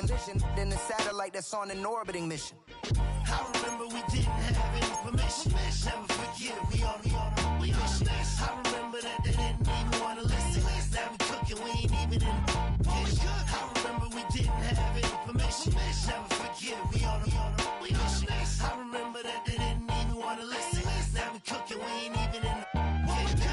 vision than the satellite that's on an orbiting mission. I remember we didn't have information. Never forget it, we on a mission. I remember that they didn't even want to listen. Now we cooking, we ain't even in the kitchen. I remember we didn't have information. Never forget it, we on a mission. I remember that they didn't even want to listen. Now we cooking, we ain't even in the kitchen.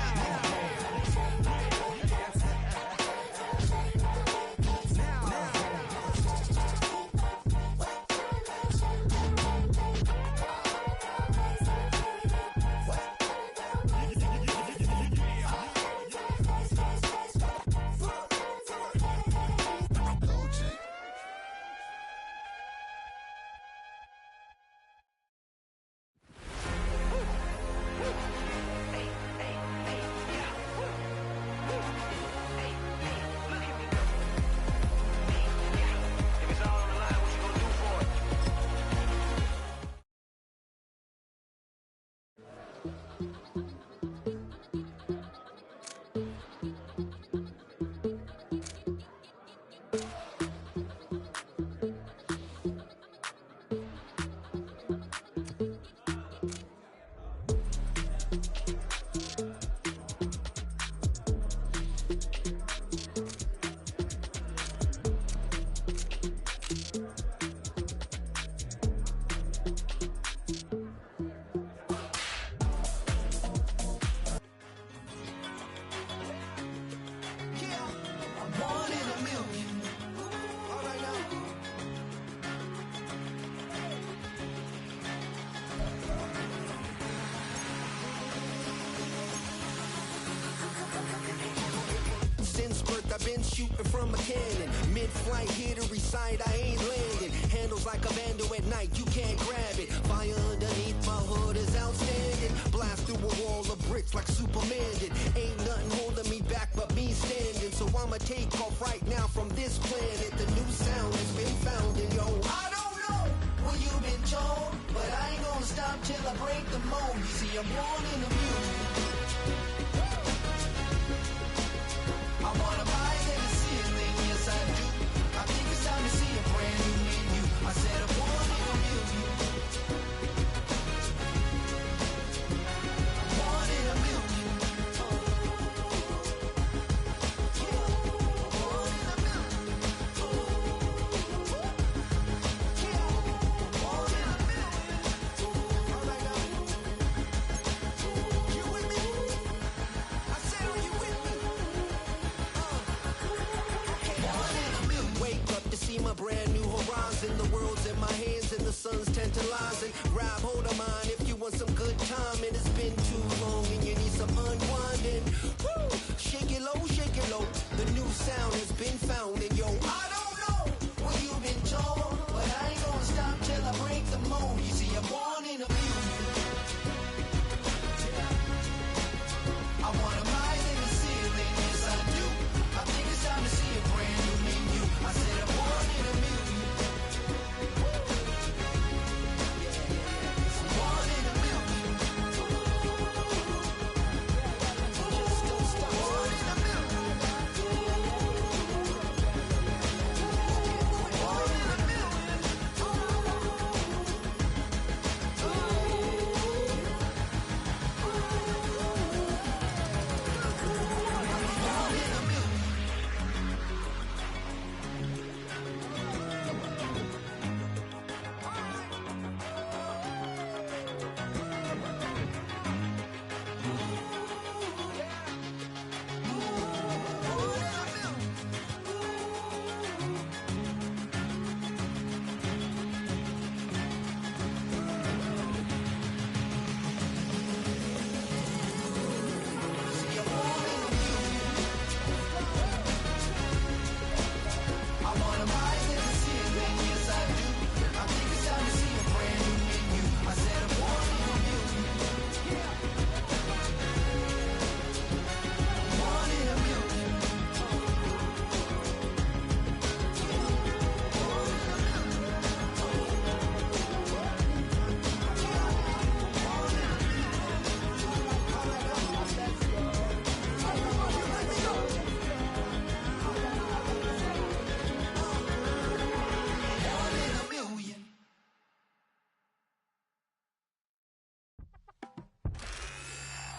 I've been shooting from a cannon. Mid-flight, here to recite, I ain't landing. Handles like a vandal at night, you can't grab it. Fire underneath my hood is outstanding. Blast through a wall of bricks like Superman did. Ain't nothing holding me back but me standing. So I'ma take off right now from this planet. The new sound has been found and yo, I don't know what you've been told, but I ain't gonna stop till I break the mold. You see, I'm born in the music. I wanna rise in the ceiling, yes I do. I think it's time to see a brand new menu. I said I'm born in a million. Born in a million. Born in a million. Born in a million. All right now. You with me? I said, are you with me? Wake up to see my brand new horizon. The world's in my hands and the sun's tantalizing. Grab hold of mine if you want some good time. And it's been too long and you need some unwinding. Woo! Shake it low, the new sound has been found. And yo, I don't know what you've been told, but I ain't gonna stop till I break the mold. You see, I'm born in a million. I wanna rise in the ceiling, yes I do. I think it's time to see a brand new menu. I said I'm born in a million. Born in a million. Just don't stop. Born in a million.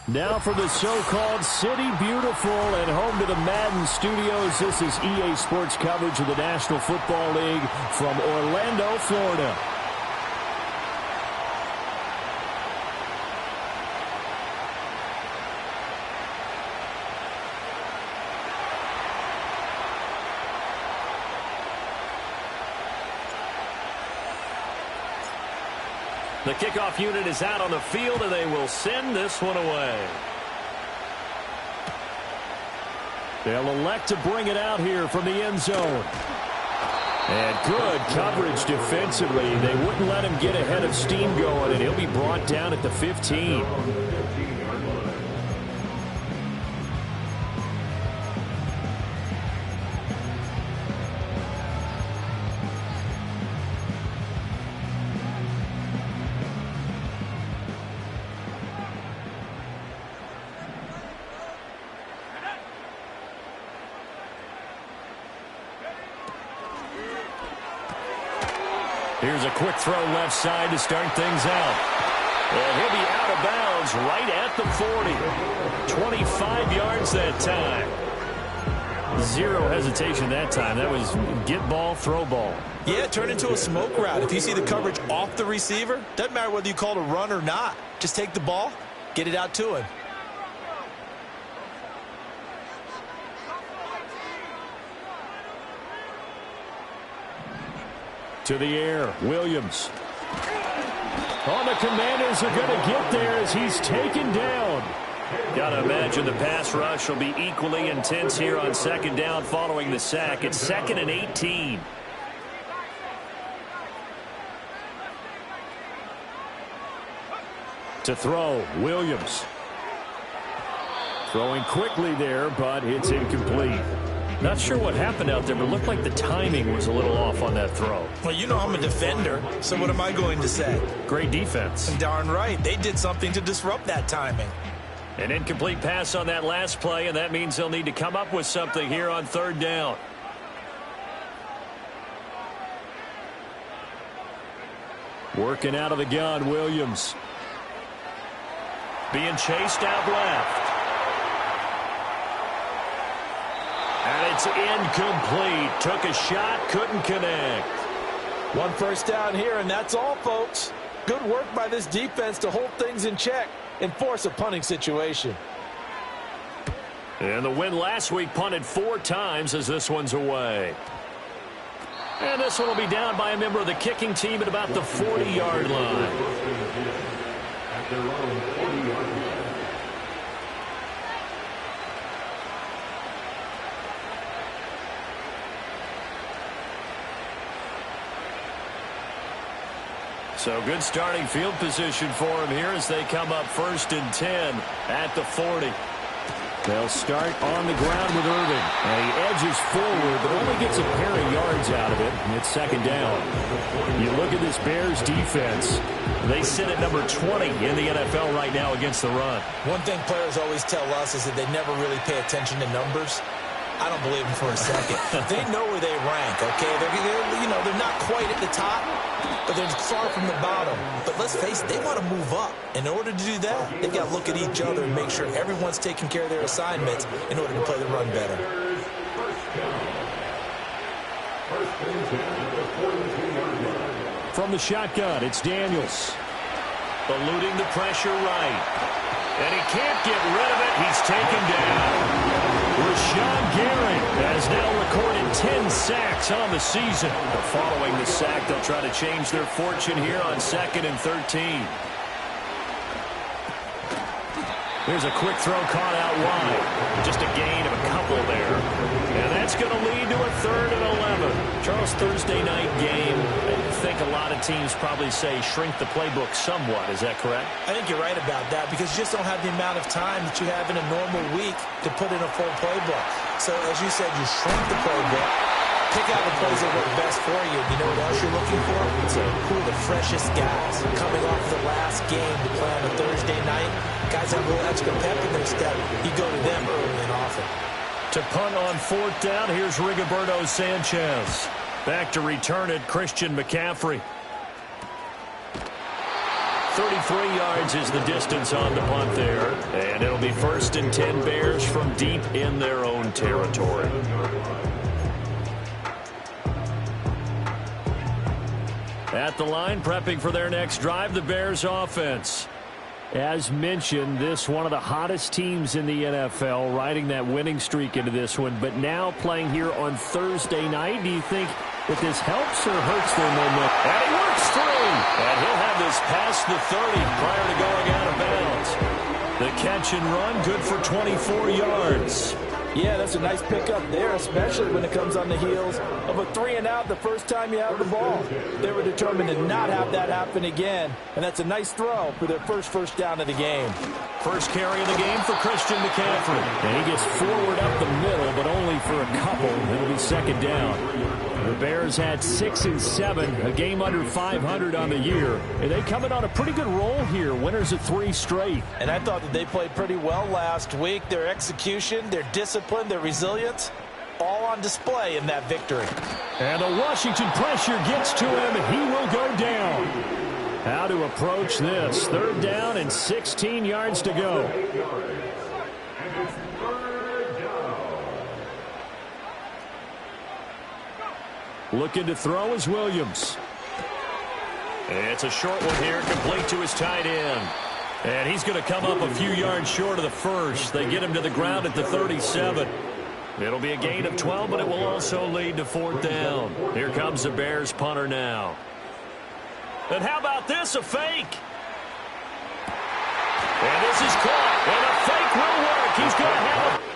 Now for the so-called City Beautiful and home to the Madden Studios. This is EA Sports coverage of the National Football League from Orlando, Florida. The kickoff unit is out on the field, and they will send this one away. They'll elect to bring it out here from the end zone. And good coverage defensively. They wouldn't let him get ahead of steam going, and he'll be brought down at the 15. Here's a quick throw left side to start things out. And he'll be out of bounds right at the 40. 25 yards that time. Zero hesitation that time. That was get ball, throw ball. Yeah, it turned into a smoke route. If you see the coverage off the receiver, doesn't matter whether you call it a run or not. Just take the ball, get it out to him. To the air, Williams. Oh, the Commanders are going to get there as he's taken down. Got to imagine the pass rush will be equally intense here on second down following the sack. It's 2nd and 18. To throw, Williams. Throwing quickly there, but it's incomplete. Not sure what happened out there, but it looked like the timing was a little off on that throw. Well, you know I'm a defender, so what am I going to say? Great defense. Darn right. They did something to disrupt that timing. An incomplete pass on that last play, and that means they'll need to come up with something here on third down. Working out of the gun, Williams. Being chased out left. And it's incomplete. Took a shot, couldn't connect. One first down here, and that's all, folks. Good work by this defense to hold things in check and force a punting situation. And the win last week punted 4 times as this one's away. And this one will be down by a member of the kicking team at about the 40-yard line. At their own 40-yard line. So good starting field position for him here as they come up 1st and 10 at the 40. They'll start on the ground with Irving. And he edges forward, but only gets a pair of yards out of it. And it's 2nd down. You look at this Bears defense. They sit at number 20 in the NFL right now against the run. One thing players always tell us is that they never really pay attention to numbers. I don't believe them for a second. They know where they rank, okay? They're not quite at the top, but they're far from the bottom. But let's face it, they want to move up. In order to do that, they've got to look at each other and make sure everyone's taking care of their assignments in order to play the run better. From the shotgun, it's Daniels. Eluding the pressure right. And he can't get rid of it. He's taken down. Rashawn Gary has now recorded 10 sacks on the season. But following the sack, they'll try to change their fortune here on 2nd and 13. Here's a quick throw caught out wide. Just a gain of a couple there. And that's going to lead to a 3rd and 11. Charles, Thursday night game. I think a lot of teams probably say shrink the playbook somewhat. Is that correct? I think you're right about that because you just don't have the amount of time that you have in a normal week to put in a full playbook. So, as you said, you shrink the playbook. Pick out the plays that work best for you. You know what else you're looking for? Who are the freshest guys coming off the last game to play on a Thursday night? Guys have a little extra pep in their step. You go to them early and often. To punt on 4th down, here's Rigoberto Sanchez. Back to return it, Christian McCaffrey. 33 yards is the distance on the punt there. And it'll be 1st and 10 Bears from deep in their own territory. At the line, prepping for their next drive, the Bears offense. As mentioned, this one of the hottest teams in the NFL, riding that winning streak into this one, but now playing here on Thursday night. Do you think that this helps or hurts their momentum? And he works through, and he'll have this past the 30 prior to going out of bounds. The catch and run, good for 24 yards. Yeah, that's a nice pickup there, especially when it comes on the heels of a 3-and-out the first time you have the ball. They were determined to not have that happen again, and that's a nice throw for their first down of the game. First carry of the game for Christian McCaffrey. And he gets forward up the middle, but only for a couple. It'll be 2nd down. The Bears had 6 and 7, a game under 500 on the year. And they come in on a pretty good roll here, winners of 3 straight. And I thought that they played pretty well last week. Their execution, their discipline, their resilience, all on display in that victory. And the Washington pressure gets to him. He will go down. How to approach this. 3rd down and 16 yards to go. Looking to throw is Williams. It's a short one here, complete to his tight end. And he's going to come up a few yards short of the first. They get him to the ground at the 37. It'll be a gain of 12, but it will also lead to 4th down. Here comes the Bears punter now. And how about this, a fake? And this is caught, and a fake will work. He's going to have a...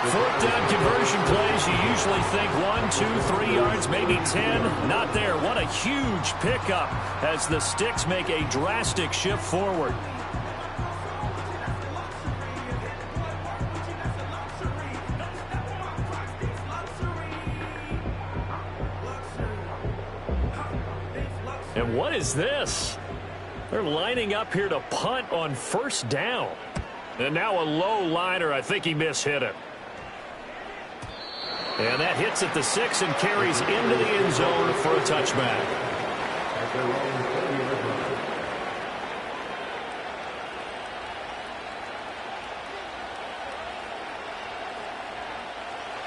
Fourth down conversion plays, you usually think 1, 2, 3 yards, maybe 10. Not there. What a huge pickup as the Sticks make a drastic shift forward. And what is this? They're lining up here to punt on 1st down. And now a low liner. I think he mishit it. And that hits at the 6 and carries into the end zone for a touchback.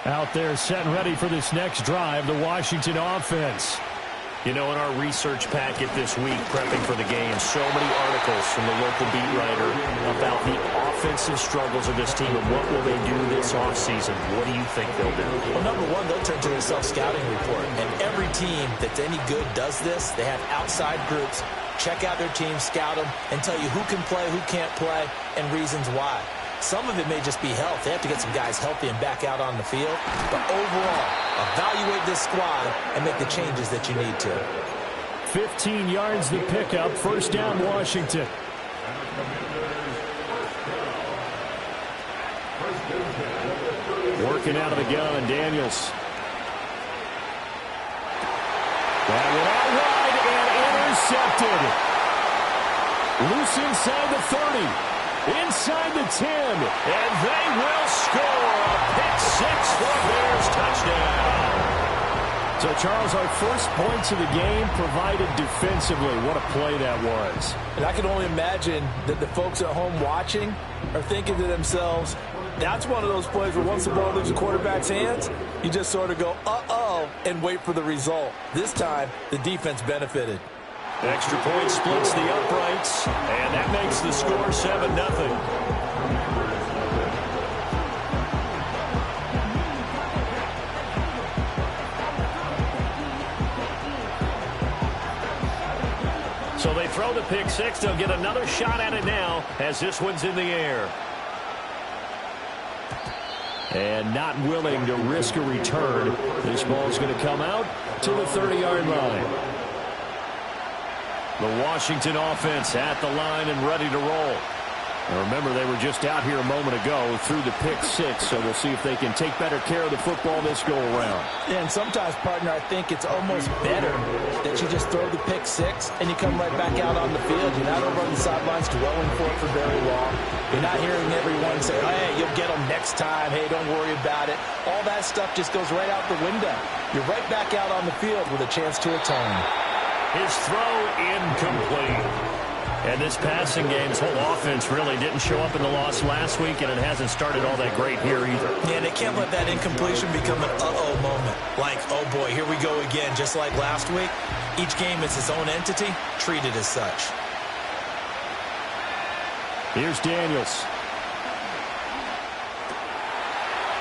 Out there set and ready for this next drive, the Washington offense. You know, in our research packet this week, prepping for the game, so many articles from the local beat writer about the offensive struggles of this team and what will they do this offseason. What do you think they'll do? Well, number one, they'll turn to their self-scouting report. And every team that's any good does this. They have outside groups. Check out their team, scout them, and tell you who can play, who can't play, and reasons why. Some of it may just be health. They have to get some guys healthy and back out on the field. But overall, evaluate this squad and make the changes that you need to. 15 yards the pickup. 1st down, Washington. Working out of the gun, Daniels. That went out wide and intercepted. Loose inside the 30. Inside the 10. And they will score a pick 6 for Bears touchdown. So, Charles, our first points of the game provided defensively. What a play that was. And I can only imagine that the folks at home watching are thinking to themselves, that's one of those plays where once the ball leaves the quarterback's hands, you just sort of go, uh-oh, and wait for the result. This time, the defense benefited. Extra point splits the uprights, and that makes the score 7-0. throw the pick six. They'll get another shot at it now as this one's in the air. And not willing to risk a return. This ball's going to come out to the 30-yard line. The Washington offense at the line and ready to roll. Now remember, they were just out here a moment ago through the pick six, so we'll see if they can take better care of the football this go-around. Yeah, and sometimes, partner, I think it's almost better that you just throw the pick six and you come right back out on the field. You're not over on the sidelines dwelling for it for very long. You're not hearing everyone say, hey, you'll get them next time. Hey, don't worry about it. All that stuff just goes right out the window. You're right back out on the field with a chance to atone. His throw incomplete. And this passing game's whole offense really didn't show up in the loss last week, and it hasn't started all that great here either. Yeah, they can't let that incompletion become an uh-oh moment. Like, oh boy, here we go again. Just like last week, each game is its own entity, treated as such. Here's Daniels.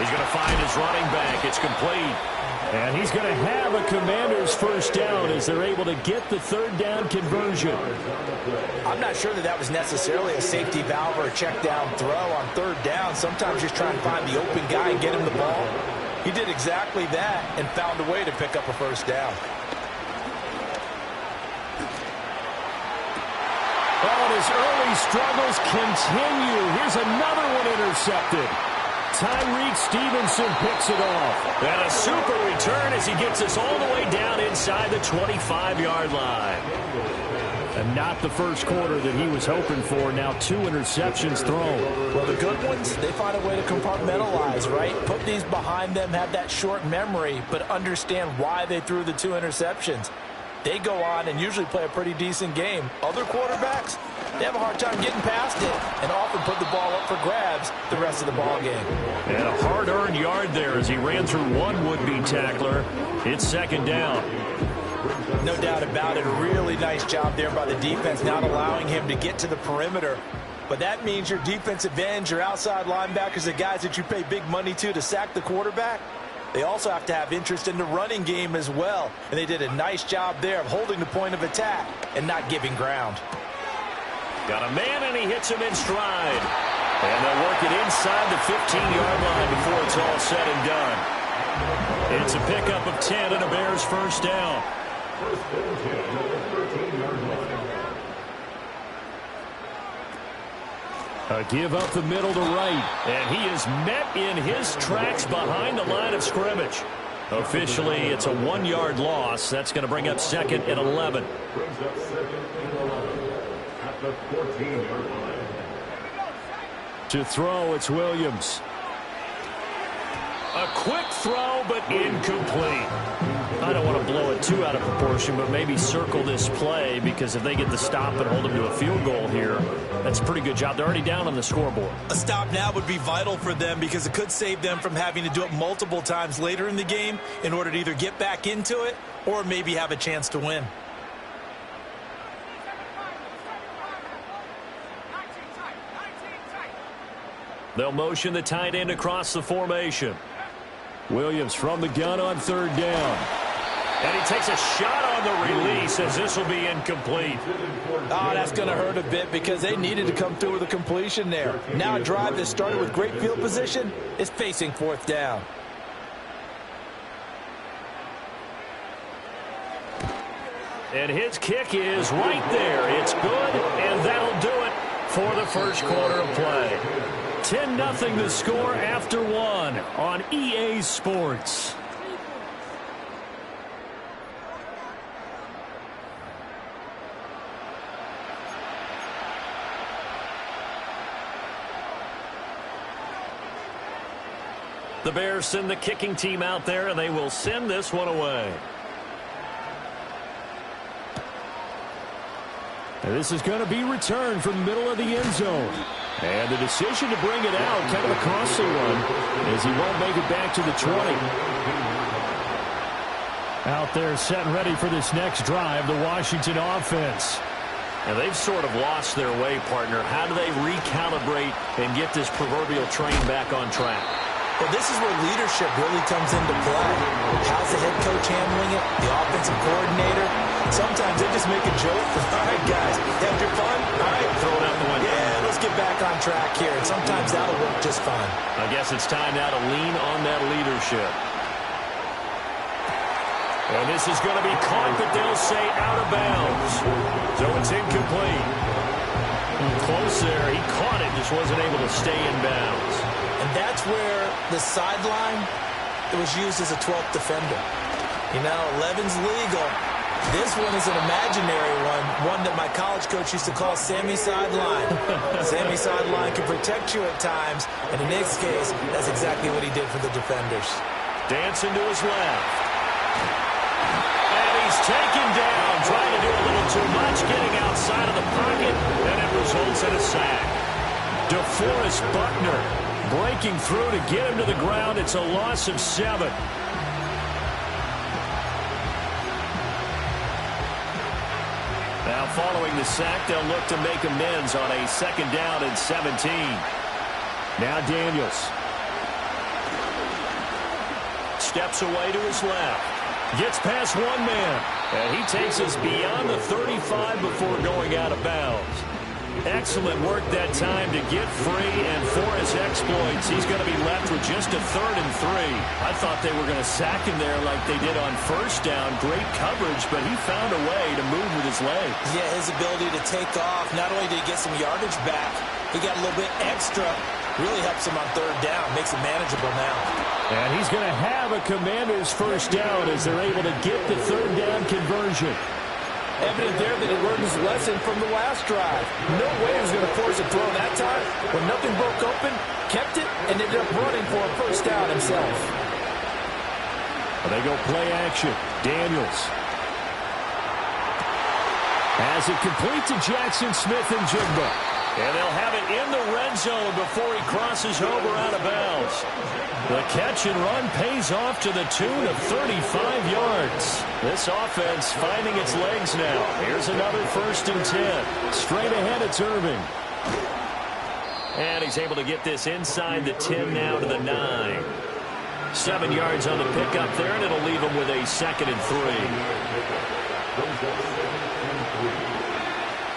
He's going to find his running back. It's complete. And he's going to have a Commander's first down as they're able to get the third down conversion. I'm not sure that was necessarily a safety valve or a check down throw on third down. Sometimes just try and find the open guy and get him the ball. He did exactly that and found a way to pick up a first down. Oh, and his early struggles continue. Here's another one intercepted. Tyreek Stevenson picks it off. And a super return as he gets us all the way down inside the 25-yard line. And not the first quarter that he was hoping for. Now 2 interceptions thrown. Well, the good ones, they find a way to compartmentalize, right? Put these behind them, have that short memory, but understand why they threw the 2 interceptions. They go on and usually play a pretty decent game. Other quarterbacks, they have a hard time getting past it and often put the ball up for grabs the rest of the ball game. And a hard-earned yard there as he ran through one would-be tackler. It's second down. No doubt about it. A really nice job there by the defense, not allowing him to get to the perimeter. But that means your defensive ends, your outside linebackers, the guys that you pay big money to sack the quarterback, they also have to have interest in the running game as well. And they did a nice job there of holding the point of attack and not giving ground. Got a man, and he hits him in stride. And they'll work it inside the 15-yard line before it's all said and done. It's a pickup of 10 and a Bears first down. A give up the middle to right. And he is met in his tracks behind the line of scrimmage. Officially, it's a 1-yard loss. That's going to bring up second and 11. The 14-yard line. To throw, it's Williams. A quick throw, but incomplete. I don't want to blow it too out of proportion, but maybe circle this play, because if they get the stop and hold them to a field goal here, that's a pretty good job. They're already down on the scoreboard. A stop now would be vital for them because it could save them from having to do it multiple times later in the game in order to either get back into it or maybe have a chance to win. They'll motion the tight end across the formation. Williams from the gun on third down. And he takes a shot on the release as this will be incomplete. Oh, that's going to hurt a bit because they needed to come through with a completion there. Now a drive that started with great field position is facing fourth down. And his kick is right there. It's good, and that'll do it for the first quarter of play. 10-0 the score after one on EA Sports. The Bears send the kicking team out there, and they will send this one away. And this is going to be returned from the middle of the end zone. And the decision to bring it out, kind of a costly one, as he won't make it back to the 20. Out there set and ready for this next drive, the Washington offense. And they've sort of lost their way, partner. How do they recalibrate and get this proverbial train back on track? Well, this is where leadership really comes into play. How's the head coach handling it? The offensive coordinator? Sometimes they just make a joke. All right, guys, have your fun? All right, throw it out the window. Yeah, let's get back on track here. And sometimes that'll work just fine. I guess it's time now to lean on that leadership. And this is going to be caught, but they'll say out of bounds. So it's incomplete. Close there. He caught it, just wasn't able to stay in bounds. And that's where the sideline, it was used as a 12th defender. You know, 11's legal. This one is an imaginary one that my college coach used to call Sammy Sideline. Sammy Sideline can protect you at times, and in this case, that's exactly what he did for the defenders. Dancing to his left. And he's taken down, trying to do a little too much, getting outside of the pocket, and it results in a sack. DeForest Buckner breaking through to get him to the ground. It's a loss of 7. Now following the sack, they'll look to make amends on a 2nd down and 17. Now Daniels. Steps away to his left. Gets past one man. And he takes us beyond the 35 before going out of bounds. Excellent work that time to get free, and for his exploits, he's going to be left with just a 3rd and 3. I thought they were going to sack him there like they did on 1st down. Great coverage, but he found a way to move with his legs. Yeah, his ability to take off, not only did he get some yardage back, he got a little bit extra. Really helps him on 3rd down, makes it manageable now. And he's going to have a Commander's 1st down as they're able to get the 3rd down conversion. Evident there that he learned his lesson from the last drive. No way he was going to force a throw that time. When nothing broke open, kept it, and ended up running for a 1st down himself. They go play action. Daniels has it complete to Jackson Smith-Njigba. And they'll have it in the red zone before he crosses over out of bounds. The catch and run pays off to the tune of 35 yards. This offense finding its legs now. Here's another 1st and 10. Straight ahead, it's Irving. And he's able to get this inside the 10 now to the 9. 7 yards on the pickup there, and it'll leave him with a 2nd and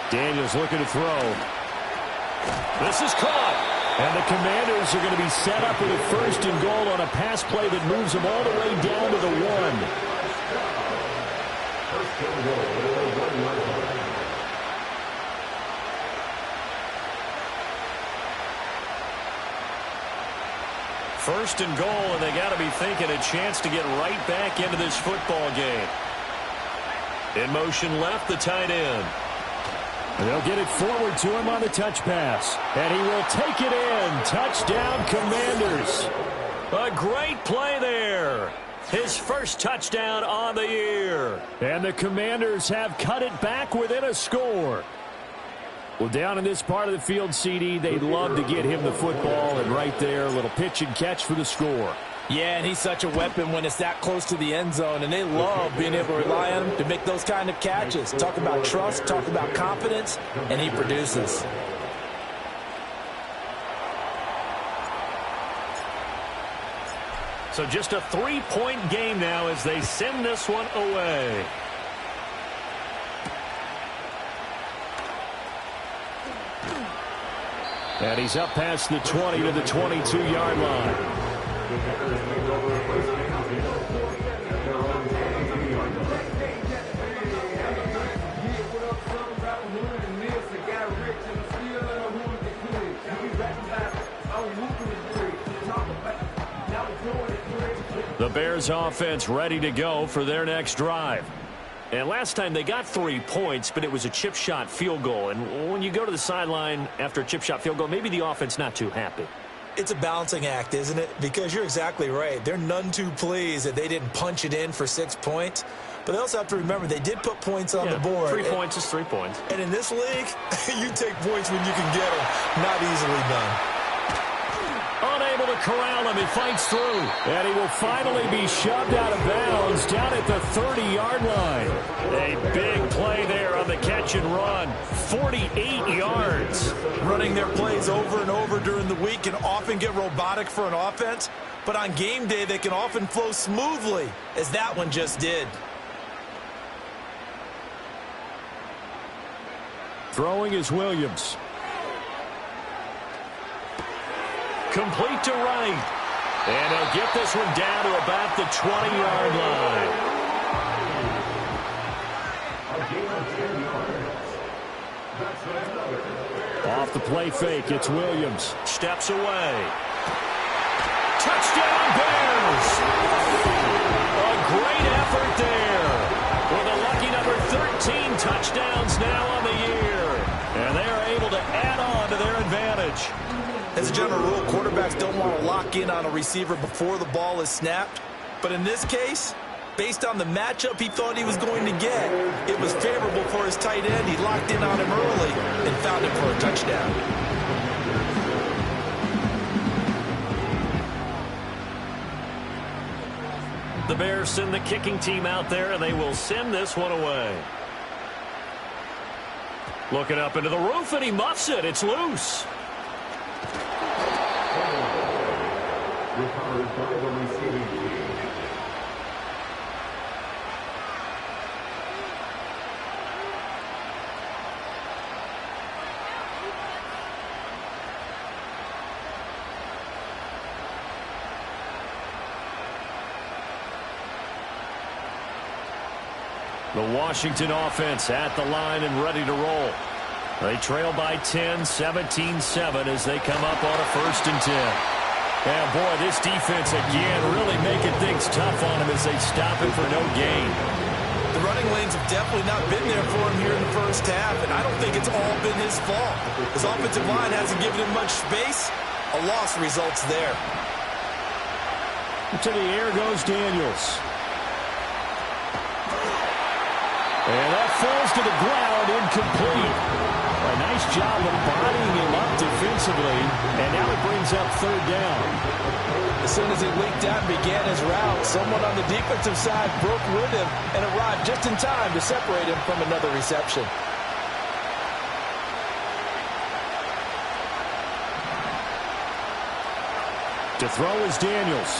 3. Daniels looking to throw. This is caught. And the Commanders are going to be set up with a 1st and goal on a pass play that moves them all the way down to the 1. First and goal, and they got to be thinking a chance to get right back into this football game. In motion left, the tight end. And they'll get it forward to him on the touch pass. And he will take it in. Touchdown, Commanders. A great play there. His 1st touchdown on the year. And the Commanders have cut it back within a score. Well, down in this part of the field, CD, they'd love to get him the football. And right there, a little pitch and catch for the score. Yeah, and he's such a weapon when it's that close to the end zone, and they love being able to rely on him to make those kind of catches. Talk about trust, talk about confidence, and he produces. So just a 3-point game now as they send this one away. And he's up past the 20 to the 22-yard line. The Bears offense ready to go for their next drive. And last time they got 3 points, but it was a chip shot field goal. And when you go to the sideline after a chip shot field goal, maybe the offense not too happy. It's a balancing act, isn't it? Because you're exactly right. They're none too pleased that they didn't punch it in for 6 points. But they also have to remember they did put points on the board. 3 points is 3 points. And in this league, you take points when you can get them. Not easily done. Unable to corral him. He fights through. And he will finally be shoved out of bounds down at the 30-yard line. A big play there on the catch and run. 48 yards. Running their plays over and over during the week can often get robotic for an offense. But on game day, they can often flow smoothly, as that one just did. Throwing is Williams. Complete to right. And he'll get this one down to about the 20-yard line. Off the play fake, it's Williams. Steps away. Touchdown, Bears! A great effort there. With a lucky number 13 touchdowns now on the year. And they are able to add on to their advantage. As a general rule, quarterbacks don't want to lock in on a receiver before the ball is snapped. But in this case, based on the matchup he thought he was going to get, it was favorable for his tight end. He locked in on him early and found him for a touchdown. The Bears send the kicking team out there, and they will send this one away. Looking up into the roof, and he muffs it. It's loose. Recovered by the receiving team. The Washington offense at the line and ready to roll. They trail by 10, 17-7 as they come up on a 1st and 10. And boy, this defense again really making things tough on him as they stop him for no gain. The running lanes have definitely not been there for him here in the first half, and I don't think it's all been his fault. His offensive line hasn't given him much space. A loss results there. To the air goes Daniels. And that falls to the ground, incomplete. A nice job of bodying him up defensively, and now it brings up 3rd down. As soon as he leaked out and began his route, someone on the defensive side broke with him and arrived just in time to separate him from another reception. To throw is Daniels.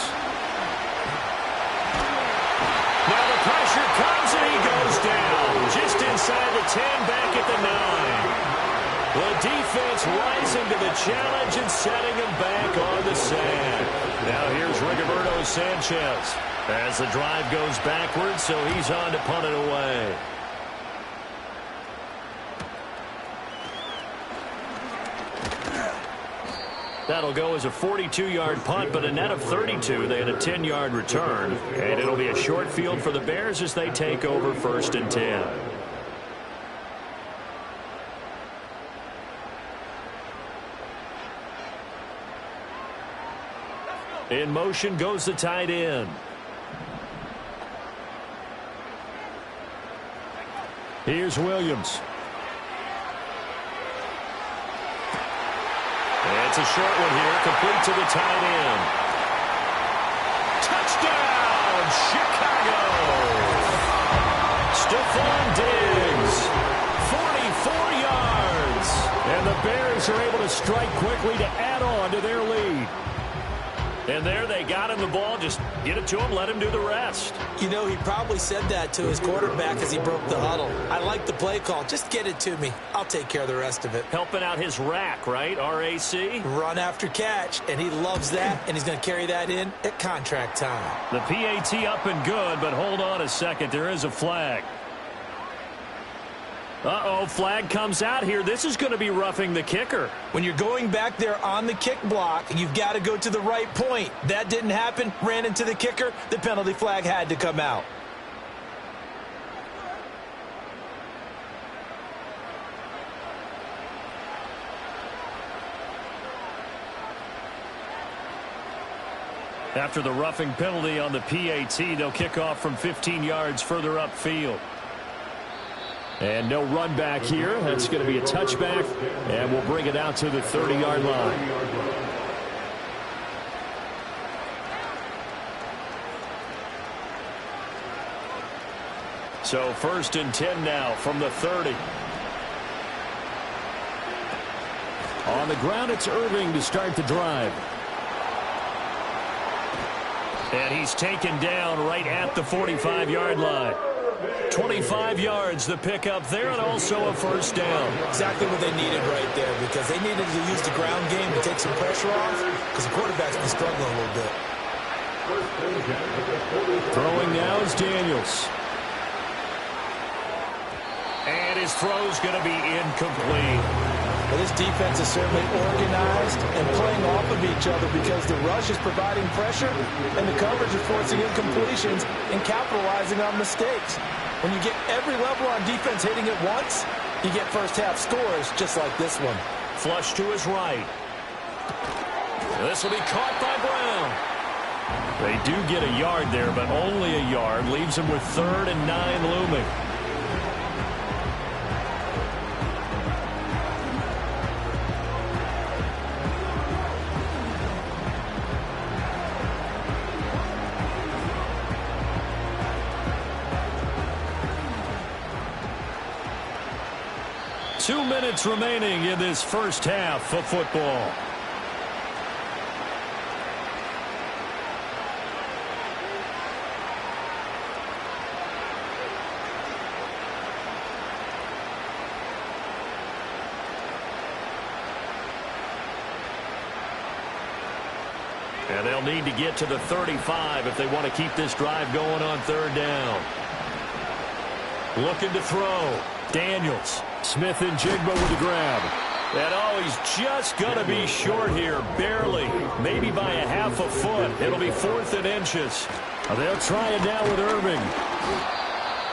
Now the pressure comes, and he goes down. Just inside the 10, back at the 9. The defense rising to the challenge and setting him back on the sand. Now here's Rigoberto Sanchez as the drive goes backwards, so he's on to punt it away. That'll go as a 42-yard punt, but a net of 32. They had a 10-yard return. And it'll be a short field for the Bears as they take over 1st and 10. In motion goes the tight end. Here's Williams. It's a short one here, complete to the tight end. Touchdown, Chicago! Stephon Diggs, 44 yards. And the Bears are able to strike quickly to add on to their lead. And there they got him the ball. Just get it to him, let him do the rest. You know, he probably said that to his quarterback as he broke the huddle. I like the play call. Just get it to me. I'll take care of the rest of it. Helping out his rack, right? RAC? Run after catch, and he loves that, and he's going to carry that in at contract time. The PAT up and good, but hold on a second. There is a flag. Uh-oh, flag comes out here. This is going to be roughing the kicker. When you're going back there on the kick block, you've got to go to the right point. That didn't happen. Ran into the kicker. The penalty flag had to come out. After the roughing penalty on the PAT, they'll kick off from 15 yards further upfield. And no run back here. That's going to be a touchback, and we'll bring it out to the 30-yard line. So 1st and 10 now from the 30. On the ground, it's Irving to start the drive. And he's taken down right at the 45-yard line. 25 yards the pickup there, and also a first down. Exactly what they needed right there, because they needed to use the ground game to take some pressure off, because the quarterback's been struggling a little bit. Throwing now is Daniels. And his throw's going to be incomplete. Well, this defense is certainly organized and playing off of each other because the rush is providing pressure and the coverage is forcing incompletions and capitalizing on mistakes. When you get every level on defense hitting it once, you get first-half scores just like this one. Flush to his right. This will be caught by Brown. They do get a yard there, but only a yard. Leaves them with 3rd and 9 looming. Two minutes remaining in this first half of football. And they'll need to get to the 35 if they want to keep this drive going on 3rd down. Looking to throw. Daniels. Smith and Jigba with the grab. And he's just going to be short here, barely, maybe by a half a foot. It'll be 4th and inches. They'll try it now with Irving.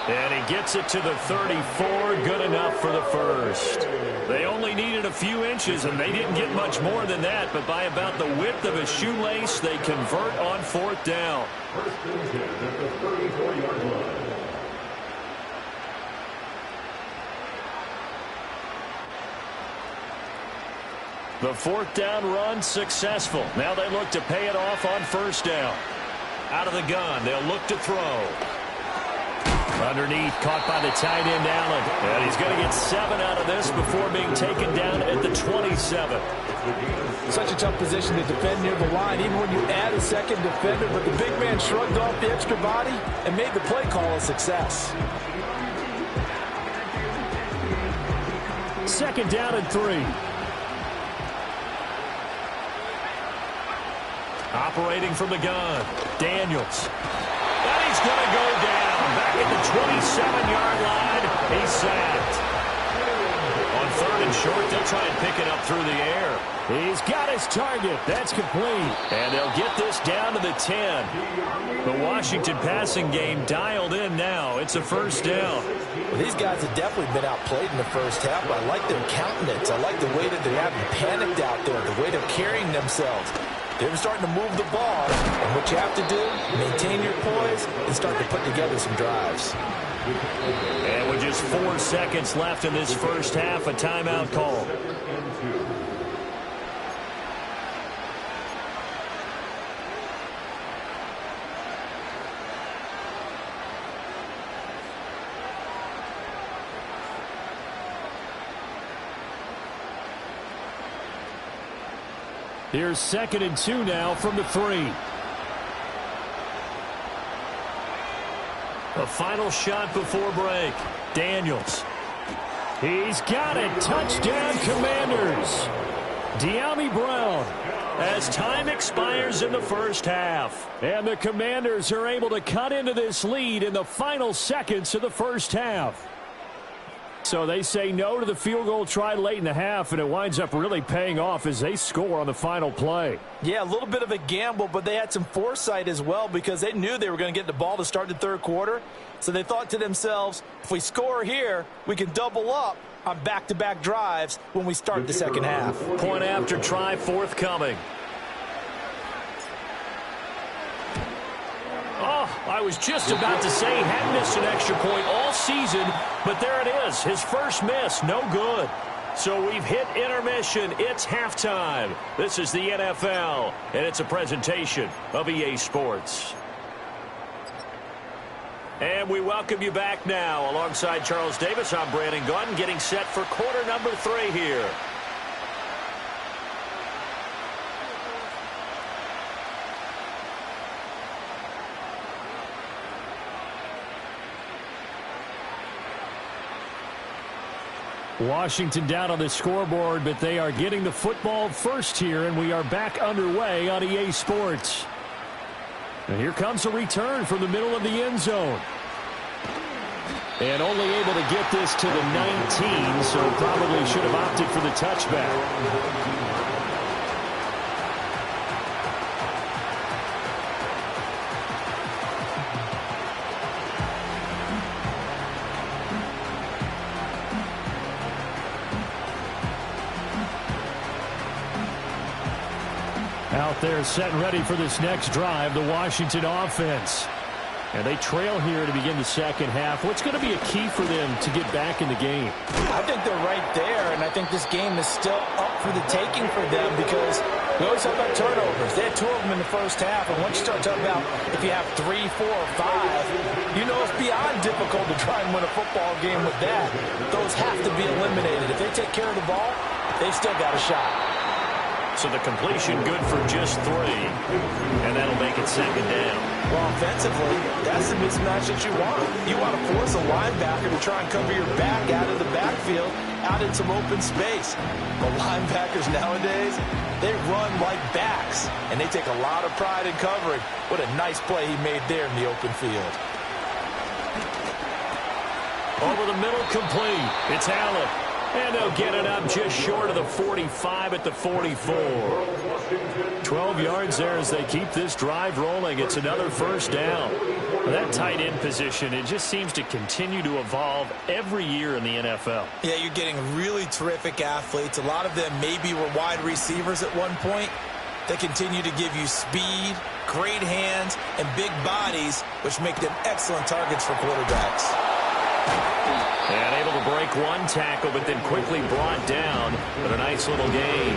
And he gets it to the 34, good enough for the first. They only needed a few inches, and they didn't get much more than that, but by about the width of a shoelace, they convert on 4th down. First and 10 at the 34-yard line. The 4th down run successful. Now they look to pay it off on 1st down. Out of the gun, they'll look to throw. Underneath, caught by the tight end, Allen. And he's going to get 7 out of this before being taken down at the 27. Such a tough position to defend near the line, even when you add a second defender, but the big man shrugged off the extra body and made the play call a success. 2nd down and 3. Operating from the gun, Daniels. And he's going to go down. Back at the 27-yard line. He's sacked. On 3rd and short, they'll try and pick it up through the air. He's got his target. That's complete. And they'll get this down to the 10. The Washington passing game dialed in now. It's a 1st down. Well, these guys have definitely been outplayed in the first half, but I like their countenance. I like the way that they're having panicked out there, the way they're carrying themselves. They're starting to move the ball, and what you have to do, maintain your poise and start to put together some drives. And with just 4 seconds left in this first half, a timeout call. Here's 2nd and 2 now from the 3. A final shot before break. Daniels. He's got it. Touchdown, Commanders. Dyami Brown. As time expires in the first half. And the Commanders are able to cut into this lead in the final seconds of the first half. So they say no to the field goal try late in the half, and it winds up really paying off as they score on the final play. Yeah, a little bit of a gamble, but they had some foresight as well because they knew they were going to get the ball to start the 3rd quarter. So they thought to themselves, if we score here, we can double up on back-to-back drives when we start the 2nd half. Point after try forthcoming. Oh, I was just about to say he hadn't missed an extra point all season, but there it is. His first miss, no good. So we've hit intermission. It's halftime. This is the NFL, and it's a presentation of EA Sports. And we welcome you back now. Alongside Charles Davis, I'm Brandon Gunn, getting set for quarter number 3 here. Washington down on the scoreboard, but they are getting the football first here, and we are back underway on EA Sports. And here comes a return from the middle of the end zone. And only able to get this to the 19, so probably should have opted for the touchback. Out there set and ready for this next drive, the Washington offense. And they trail here to begin the second half. What's going to be a key for them to get back in the game? I think they're right there, and I think this game is still up for the taking for them because we always talk about turnovers. They had 2 of them in the first half, and once you start talking about if you have 3, 4, or 5, you know it's beyond difficult to try and win a football game with that. Those have to be eliminated. If they take care of the ball, they've still got a shot. So the completion good for just 3, and that'll make it second down. Well, offensively, that's the mismatch that you want. You want to force a linebacker to try and cover your back out of the backfield, out in some open space. But linebackers nowadays, they run like backs, and they take a lot of pride in covering. What a nice play he made there in the open field. Over the middle, complete. It's Allen. And they'll get it up just short of the 45 at the 44. 12 yards there as they keep this drive rolling. It's another first down. That tight end position, it just seems to continue to evolve every year in the NFL. Yeah, you're getting really terrific athletes. A lot of them maybe were wide receivers at one point. They continue to give you speed, great hands, and big bodies, which make them excellent targets for quarterbacks. And able to break one tackle, but then quickly brought down with a nice little gain.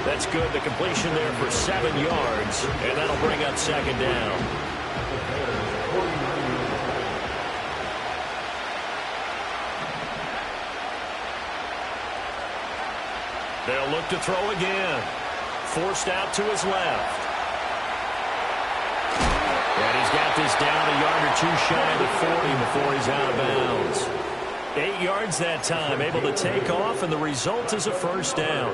That's good. The completion there for 7 yards, and that'll bring up second down. They'll look to throw again. Forced out to his left. And he's got this down a yard or 2 shy of the 40 before he's out of bounds. 8 yards that time, able to take off, and the result is a first down.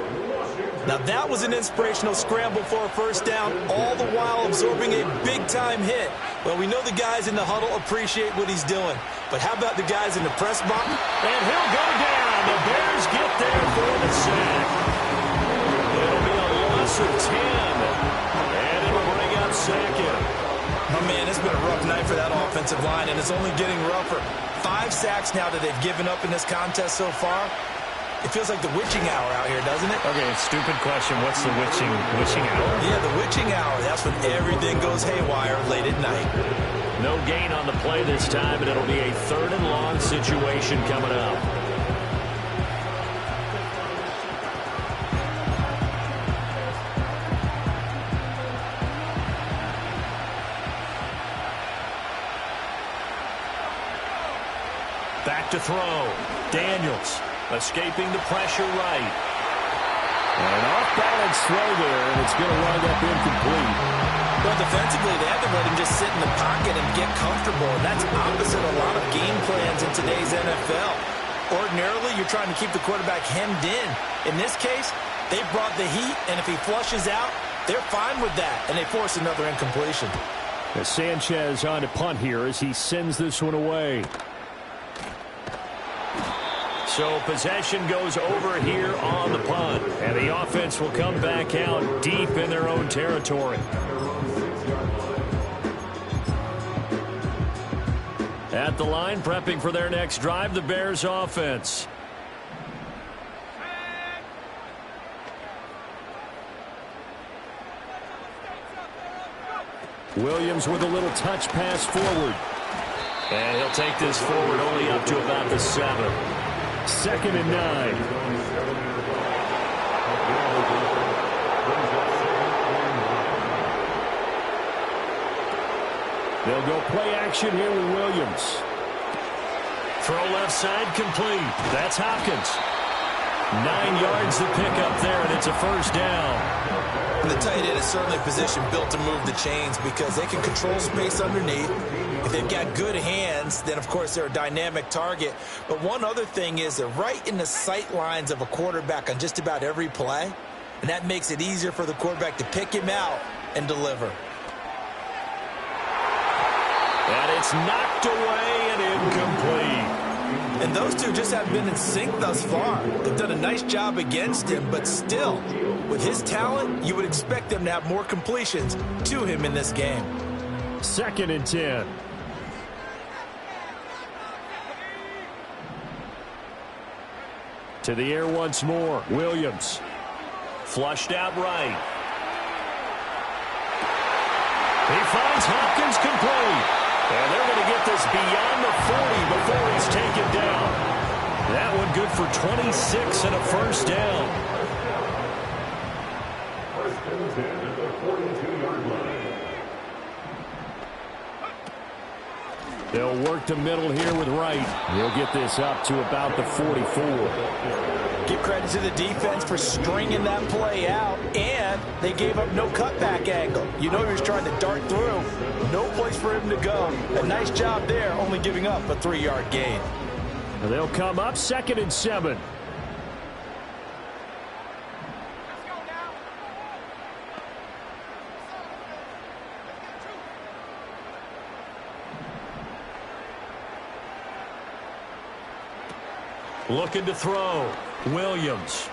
Now that was an inspirational scramble for a first down, all the while absorbing a big-time hit. Well, we know the guys in the huddle appreciate what he's doing. But how about the guys in the press box? And he'll go down. The Bears get there for the sack. It'll be a loss of 10. And it'll bring up second. Oh, man, it's been a rough night for that offensive line, and it's only getting rougher. 5 sacks now that they've given up in this contest so far. It feels like the witching hour out here, doesn't it? Okay, stupid question. What's the witching hour? Yeah, the witching hour. That's when everything goes haywire late at night. No gain on the play this time, but it'll be a 3rd and long situation coming up. Back to throw. Daniels escaping the pressure right. And an off-balance throw there, and it's going to wind up incomplete. Well, defensively, they have to let him just sit in the pocket and get comfortable. And that's opposite a lot of game plans in today's NFL. Ordinarily, you're trying to keep the quarterback hemmed in. In this case, they brought the heat, and if he flushes out, they're fine with that, and they force another incompletion. As Sanchez on to punt here as he sends this one away. So possession goes over here on the punt. And the offense will come back out deep in their own territory. At the line, prepping for their next drive, the Bears offense. Williams with a little touch pass forward. And he'll take this forward only up to about the 7. 2nd and 9. They'll go play action here with Williams. Throw left side complete. That's Hopkins. 9 yards to pick up there, and it's a first down. And the tight end is certainly a position built to move the chains because they can control space underneath. If they've got good hands, then, of course, they're a dynamic target. But one other thing is they're right in the sight lines of a quarterback on just about every play, and that makes it easier for the quarterback to pick him out and deliver. And it's knocked away and incomplete. And those two just haven't been in sync thus far. They've done a nice job against him, but still, with his talent, you would expect them to have more completions to him in this game. 2nd and 10. To the air once more. Williams. Flushed out right. He finds Hopkins complete. And they're going to get this beyond the 40 before he's taken down. That one good for 26 and a first down. First and 10 at the 42-yard line. They'll work the middle here with Wright. He'll get this up to about the 44. Give credit to the defense for stringing that play out, and they gave up no cutback angle. You know he was trying to dart through. No place for him to go. A nice job there, only giving up a 3-yard gain. And they'll come up 2nd and 7. Looking to throw. Williams.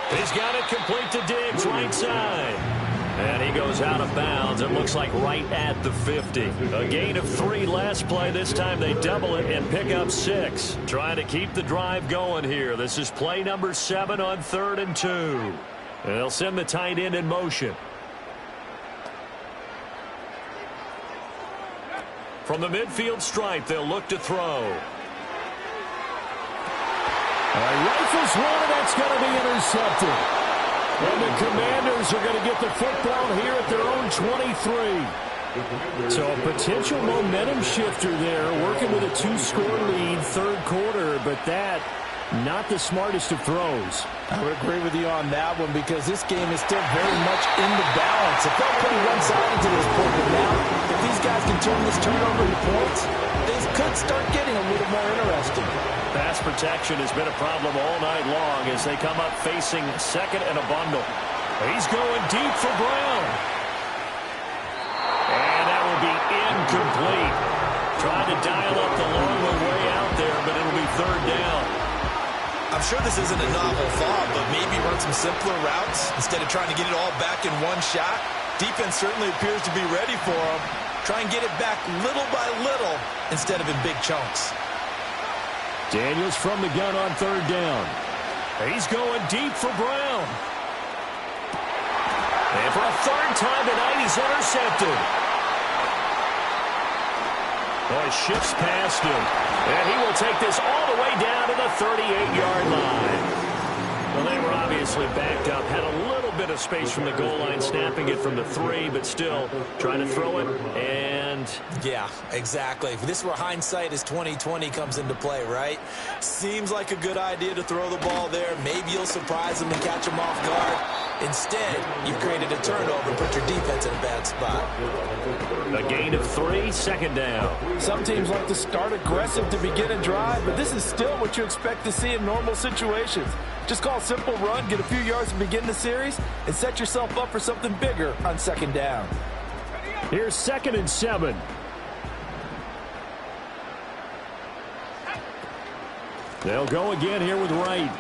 He's got it complete to Diggs, right side. And he goes out of bounds. It looks like right at the 50. A gain of 3 last play. This time they double it and pick up 6. Trying to keep the drive going here. This is play number 7 on 3rd and 2. And they'll send the tight end in motion. From the midfield stripe, they'll look to throw. Rifles one, and that's going to be intercepted. And the Commanders are going to get the football here at their own 23. So a potential momentum shifter there, working with a 2-score lead, 3rd quarter, but that, not the smartest of throws. I would agree with you on that one because this game is still very much in the balance. It felt pretty one-sided to this point, but now, if these guys can turn this turnover into points, things could start getting a little more interesting. Pass protection has been a problem all night long as they come up facing 2nd and a bundle. He's going deep for Brown. And that will be incomplete. Trying to dial up the long way out there, but it'll be 3rd down. I'm sure this isn't a novel thought, but maybe run some simpler routes instead of trying to get it all back in one shot. Defense certainly appears to be ready for him. Try and get it back little by little instead of in big chunks. Daniels from the gun on 3rd down. He's going deep for Brown. And for a 3rd time tonight, he's intercepted. Oh, he shifts past him. And he will take this all the way down to the 38-yard line. Well, they were obviously backed up, had a little bit of space from the goal line, snapping it from the 3, but still trying to throw it, and... Yeah, exactly. If this were hindsight as 2020 comes into play, right? Seems like a good idea to throw the ball there. Maybe you'll surprise them and catch them off guard. Instead, you've created a turnover and put your defense in a bad spot. A gain of 3, 2nd down. Some teams like to start aggressive to begin a drive, but this is still what you expect to see in normal situations. Just call a simple run, get a few yards to begin the series, and set yourself up for something bigger on 2nd down. Here's 2nd and 7. They'll go again here with Wright.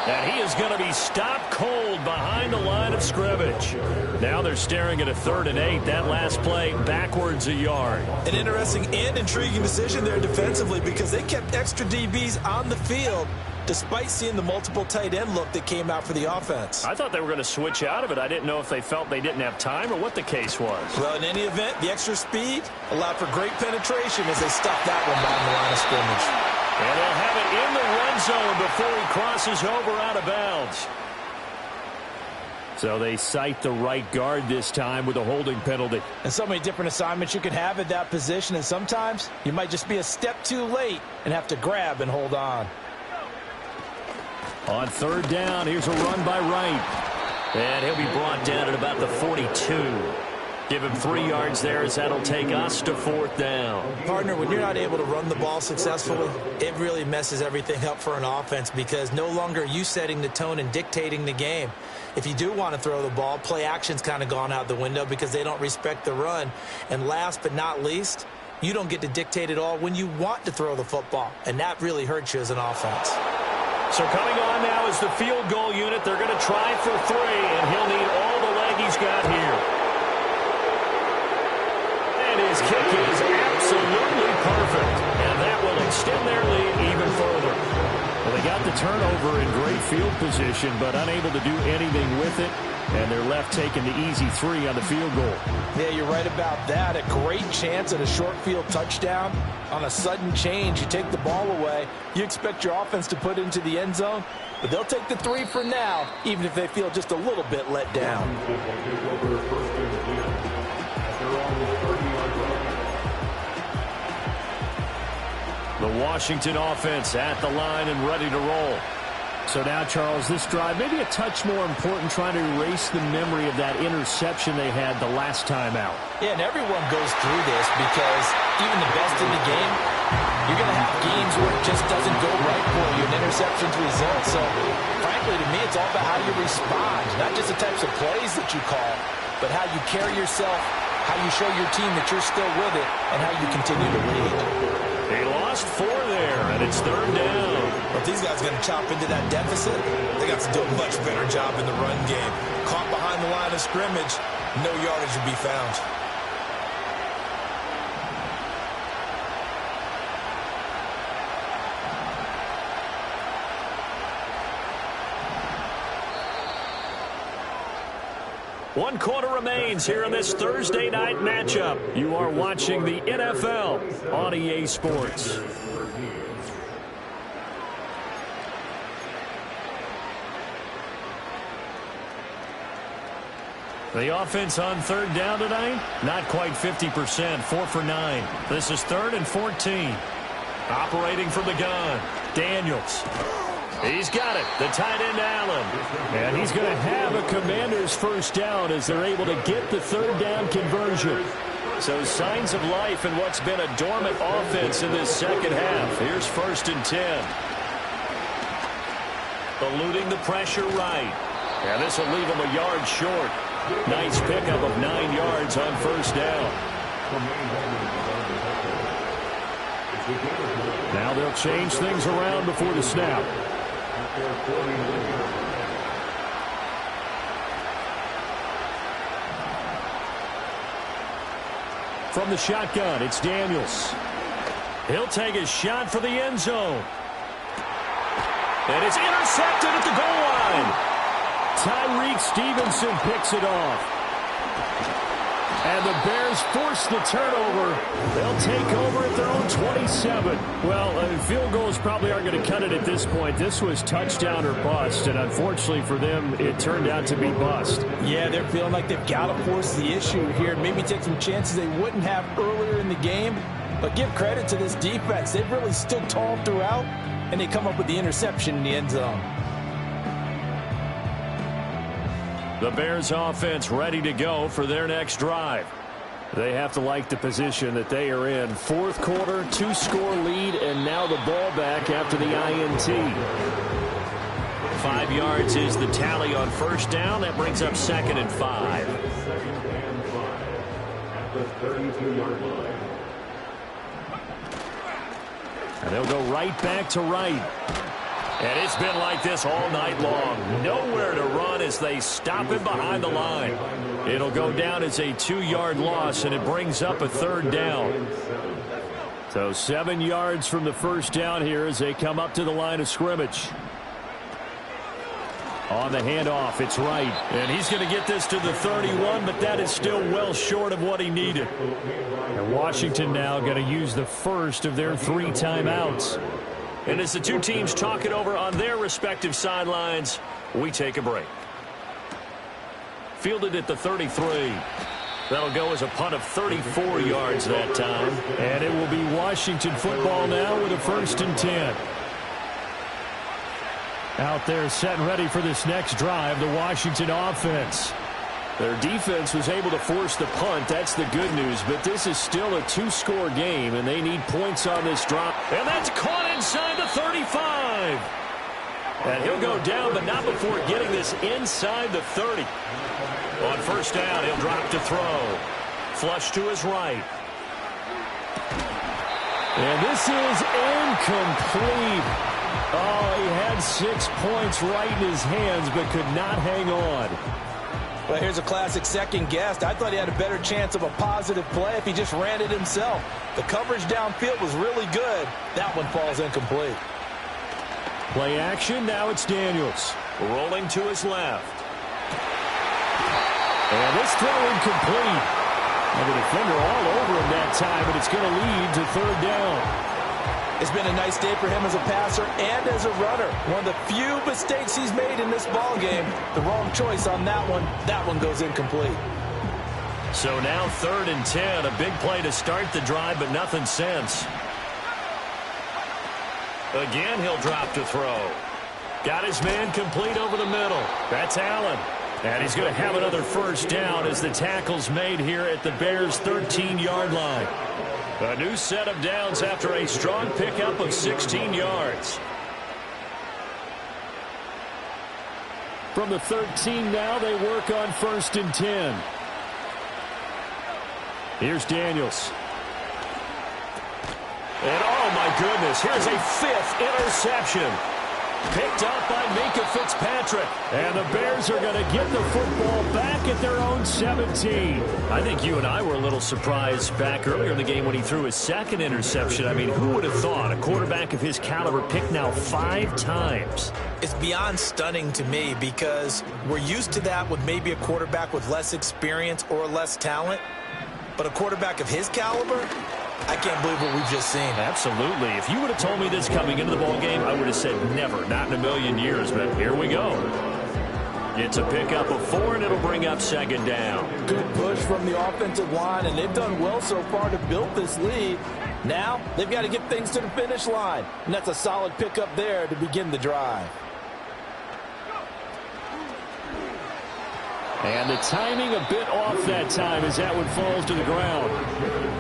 And he is going to be stopped cold behind the line of scrimmage. Now they're staring at a 3rd and 8. That last play backwards a yard. An interesting and intriguing decision there defensively because they kept extra DBs on the field despite seeing the multiple tight end look that came out for the offense. I thought they were going to switch out of it. I didn't know if they felt they didn't have time or what the case was. Well, in any event, the extra speed allowed for great penetration as they stopped that one behind the line of scrimmage. And they'll have it in the red zone before he crosses over out of bounds. So they cite the right guard this time with a holding penalty. And so many different assignments you can have at that position, and sometimes you might just be a step too late and have to grab and hold on. On 3rd down, here's a run by Wright. And he'll be brought down at about the 42. Give him 3 yards there as that'll take us to 4th down. Partner, when you're not able to run the ball successfully, it really messes everything up for an offense because no longer are you setting the tone and dictating the game. If you do want to throw the ball, play action's kind of gone out the window because they don't respect the run. And last but not least, you don't get to dictate it all when you want to throw the football. And that really hurts you as an offense. So coming on now is the field goal unit. They're going to try for 3, and he'll need all the leg he's got here. His kick is absolutely perfect, and that will extend their lead even further. Well, they got the turnover in great field position, but unable to do anything with it, and they're left taking the easy 3 on the field goal. Yeah, you're right about that. A great chance at a short field touchdown. On a sudden change, you take the ball away. You expect your offense to put it into the end zone, but they'll take the 3 for now, even if they feel just a little bit let down. The Washington offense at the line and ready to roll. So now, Charles, this drive maybe a touch more important, trying to erase the memory of that interception they had the last time out. Yeah, and everyone goes through this because even the best in the game, you're going to have games where it just doesn't go right for you, and interceptions result. So, frankly, to me, it's all about how you respond, not just the types of plays that you call, but how you carry yourself, how you show your team that you're still with it, and how you continue to lead. They lost 4 there, and it's 3rd down. But these guys are going to chop into that deficit. They got to do a much better job in the run game. Caught behind the line of scrimmage, no yardage to be found. One quarter remains here in this Thursday night matchup. You are watching the NFL on EA Sports. The offense on 3rd down tonight, not quite 50%, 4 for 9. This is 3rd and 14. Operating from the gun, Daniels. He's got it, the tight end Allen. And he's going to have a Commanders first down as they're able to get the 3rd down conversion. So signs of life in what's been a dormant offense in this second half. Here's 1st and 10. Eluding the pressure right. And this will leave him a yard short. Nice pickup of 9 yards on 1st down. Now they'll change things around before the snap. From the shotgun, it's Daniels. He'll take a shot for the end zone. And it's intercepted at the goal line. Tyreek Stevenson picks it off. And the Bears force the turnover. They'll take over at their own 27. Well, field goals probably aren't going to cut it at this point. This was touchdown or bust, and unfortunately for them, it turned out to be bust. Yeah, they're feeling like they've got to force the issue here. Maybe take some chances they wouldn't have earlier in the game. But give credit to this defense. They've really stood tall throughout, and they come up with the interception in the end zone. The Bears offense ready to go for their next drive. They have to like the position that they are in. 4th quarter, 2-score lead, and now the ball back after the INT. 5 yards is the tally on 1st down. That brings up 2nd and 5. At the 32-yard line. And they'll go right back to right. And it's been like this all night long. Nowhere to run as they stop him behind the line. It'll go down as a 2-yard loss, and it brings up a 3rd down. So 7 yards from the first down here as they come up to the line of scrimmage. On the handoff, it's right. And he's going to get this to the 31, but that is still well short of what he needed. And Washington now going to use the first of their 3 timeouts. And as the two teams talk it over on their respective sidelines, we take a break. Fielded at the 33. That'll go as a punt of 34 yards that time. And it will be Washington football now with a 1st and 10. Out there set and ready for this next drive, the Washington offense. Their defense was able to force the punt. That's the good news, but this is still a two-score game, and they need points on this drop. And that's caught inside the 35. And he'll go down, but not before getting this inside the 30. On first down, he'll drop to throw. Flush to his right. And this is incomplete. Oh, he had 6 points right in his hands, but could not hang on. Well, here's a classic second guess. I thought he had a better chance of a positive play if he just ran it himself. The coverage downfield was really good. That one falls incomplete. Play action, now it's Daniels. Rolling to his left. And this throw incomplete. And the defender all over him that time, but it's going to lead to third down. It's been a nice day for him as a passer and as a runner. One of the few mistakes he's made in this ball game. The wrong choice on that one. That one goes incomplete. So now 3rd and 10. A big play to start the drive, but nothing since. Again, he'll drop to throw. Got his man complete over the middle. That's Allen. And he's going to have another first down as the tackle's made here at the Bears' 13-yard line. A new set of downs after a strong pickup of 16 yards. From the 13 now, they work on 1st and 10. Here's Daniels. And oh my goodness, here's a 5th interception. Picked up by Minkah Fitzpatrick. And the Bears are going to get the football back at their own 17. I think you and I were a little surprised back earlier in the game when he threw his 2nd interception. I mean, who would have thought a quarterback of his caliber picked now 5 times? It's beyond stunning to me because we're used to that with maybe a quarterback with less experience or less talent. But a quarterback of his caliber, I can't believe what we've just seen. Absolutely. If you would have told me this coming into the ballgame, I would have said never, not in a million years. But here we go. It's a pickup of 4, and it'll bring up 2nd down. Good push from the offensive line, and they've done well so far to build this lead. Now they've got to get things to the finish line, and that's a solid pickup there to begin the drive. And the timing a bit off that time as that one falls to the ground.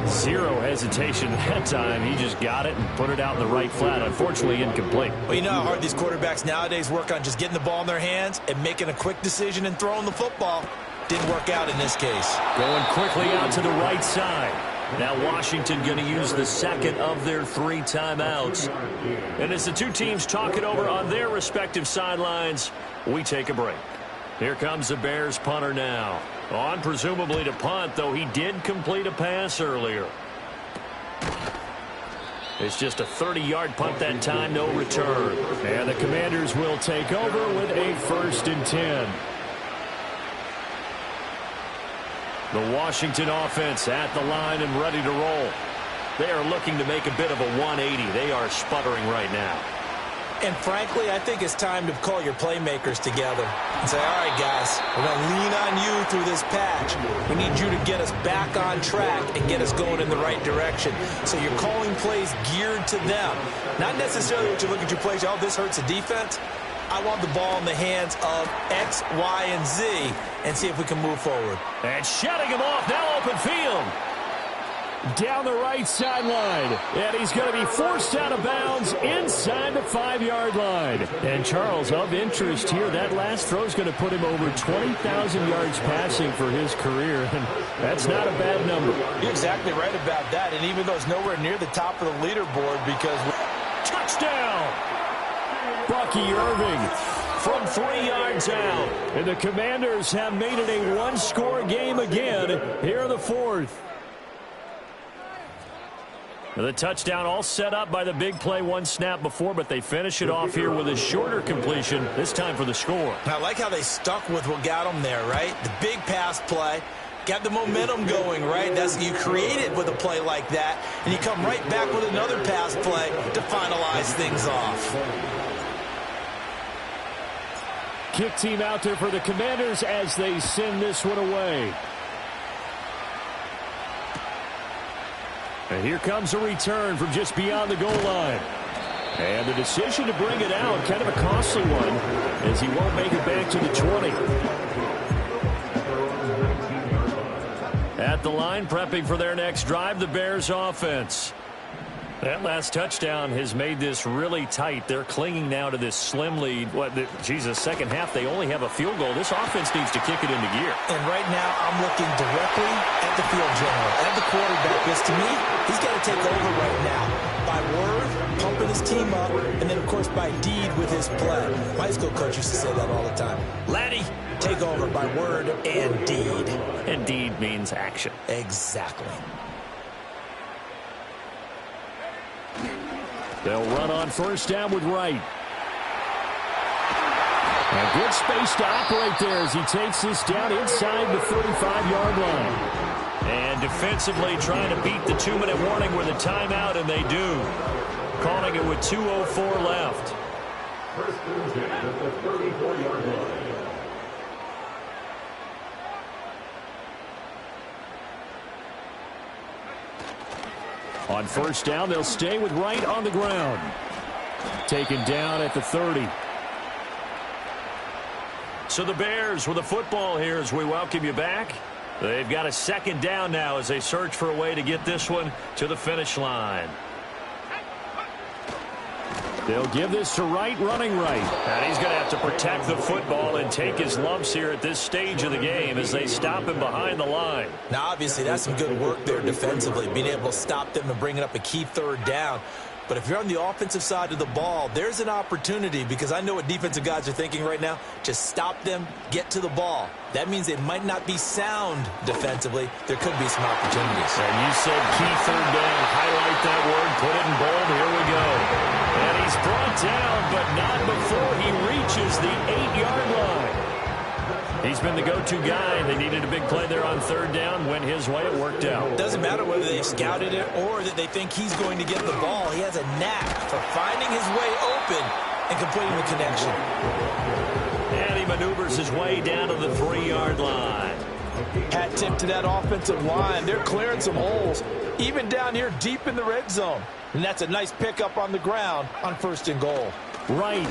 Zero hesitation that time. He just got it and put it out in the right flat. Unfortunately, incomplete. Well, you know how hard these quarterbacks nowadays work on just getting the ball in their hands and making a quick decision and throwing the football. Didn't work out in this case. Going quickly out to the right side. Now Washington going to use the 2nd of their 3 timeouts. And as the two teams talk it over on their respective sidelines, we take a break. Here comes the Bears punter now. On presumably to punt, though he did complete a pass earlier. It's just a 30-yard punt that time, no return. And the Commanders will take over with a 1st and 10. The Washington offense at the line and ready to roll. They are looking to make a bit of a 180. They are sputtering right now. And frankly, I think it's time to call your playmakers together and say, all right, guys, we're going to lean on you through this patch. We need you to get us back on track and get us going in the right direction. So you're calling plays geared to them. Not necessarily what you look at your plays, oh, this hurts the defense. I want the ball in the hands of X, Y, and Z and see if we can move forward. And shutting him off, now open field. Down the right sideline. And he's going to be forced out of bounds inside the 5-yard line. And Charles, of interest here, that last throw is going to put him over 20,000 yards passing for his career. And that's not a bad number. You're exactly right about that. And even though it's nowhere near the top of the leaderboard because... Touchdown! Bucky Irving from 3 yards out. And the Commanders have made it a one-score game again here in the 4th. The touchdown all set up by the big play 1 snap before, but they finish it off here with a shorter completion, this time for the score. I like how they stuck with what got them there, right? The big pass play, got the momentum going, right? That's you create it with a play like that, and you come right back with another pass play to finalize things off. Kick team out there for the Commanders as they send this one away. And here comes a return from just beyond the goal line. And the decision to bring it out, kind of a costly one, as he won't make it back to the 20. At the line, prepping for their next drive, the Bears offense. That last touchdown has made this really tight. They're clinging now to this slim lead. Second half, they only have a field goal. This offense needs to kick it into gear. And right now, I'm looking directly at the field general, at the quarterback, because to me, he's got to take over right now. By word, pumping his team up, and then, of course, by deed with his play. My high school coach used to say that all the time. Laddie, take over by word and deed. And deed means action. Exactly. They'll run on first down with Wright. A good space to operate there as he takes this down inside the 35-yard line. And defensively trying to beat the 2-minute warning with a timeout, and they do. Calling it with 2:04 left. First and 10 at the 34-yard line. On first down, they'll stay with Wright on the ground. Taken down at the 30. So the Bears with the football here as we welcome you back. They've got a second down now as they search for a way to get this one to the finish line. They'll give this to Wright, running right. And he's going to have to protect the football and take his lumps here at this stage of the game as they stop him behind the line. Now, obviously, that's some good work there defensively, being able to stop them and bringing up a key third down. But if you're on the offensive side of the ball, there's an opportunity, because I know what defensive guys are thinking right now. Just stop them, get to the ball. That means they might not be sound defensively. There could be some opportunities. And you said key third down. Highlight that word. Put it in bold. Here we go. And he's brought down, but not before he reaches the 8-yard line. He's been the go-to guy. They needed a big play there on third down. Went his way. It worked out. Doesn't matter whether they scouted it or that they think he's going to get the ball. He has a knack for finding his way open and completing the connection. And he maneuvers his way down to the 3-yard line. Hat tip to that offensive line. They're clearing some holes, even down here deep in the red zone. And that's a nice pickup on the ground on first and goal. Wright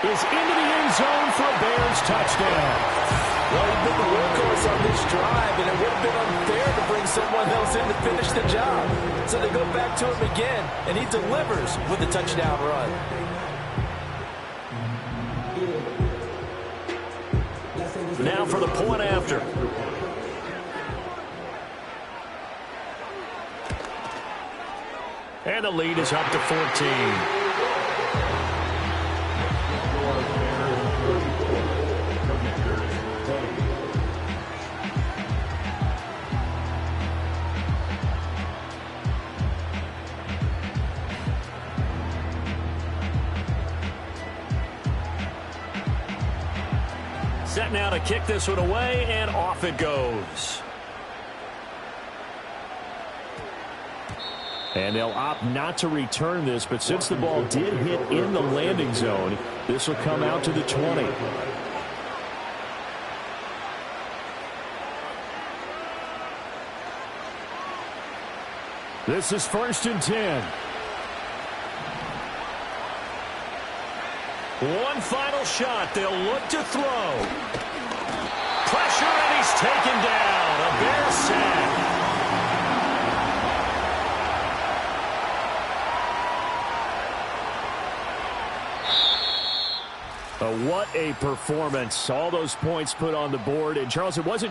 is into the end zone for a Bears touchdown. Well, he's been the workhorse on this drive, and it would have been unfair to bring someone else in to finish the job. So they go back to him again, and he delivers with a touchdown run. Now for the point after. And the lead is up to 14. Set now to kick this one away, and off it goes. And they'll opt not to return this, but since the ball did hit in the landing zone, this will come out to the 20. This is first and 10. One final shot. They'll look to throw. Pressure, and he's taken down. A Bear sack. What a performance. All those points put on the board. And, Charles, it wasn't just